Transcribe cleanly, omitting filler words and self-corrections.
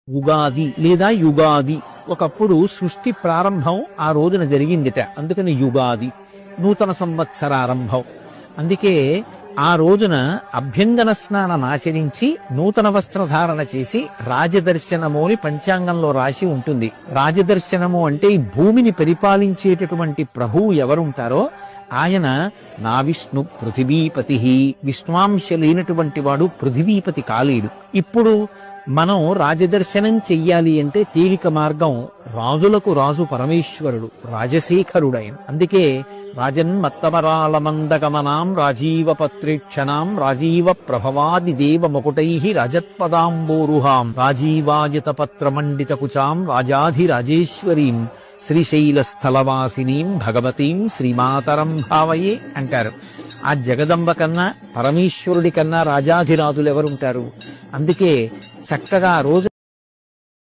ఉగాది లేదా యుగాది. ఒకప్పుడు సృష్టి ప్రారంభం ఆ రోజున జరిగిందిట, అందుకని యుగాది. నూతన సంవత్సరారంభం. అందుకే ఆ రోజున అభ్యంగన స్నానం ఆచరించి నూతన వస్త్రధారణ చేసి రాజదర్శనము అని పంచాంగంలో రాసి ఉంటుంది. రాజదర్శనము అంటే ఈ భూమిని పరిపాలించేటటువంటి ప్రభువు ఎవరుంటారో ఆయన నా విష్ణు పృథివీపతి. విష్ణువాంశ లేనటువంటి వాడు పృథివీపతి కాలేడు. ఇప్పుడు మనం రాజదర్శనం చెయ్యాలి అంటే తేలిక మార్గం, రాజులకు రాజు పరమేశ్వరుడు, రాజశేఖరుడైన. అందుకే రాజన్మత్తమరాళమందగమనాం రాజీవ పత్రేక్షణాం రాజీవ ప్రభవాది దేవ మకుటై రజత్పదాంబోరుహాం రాజీవాయత పత్రమండిత కుచాం రాజాధిరాజేశ్వరీం శ్రీశైల స్థలవాసినీం భగవతీం శ్రీమాతరం భావయే అంటారు. ఆ జగదంబ కన్నా పరమేశ్వరుడి కన్నా రాజాధిరాజులు ఎవరుంటారు? అందుకే చక్కగా రోజు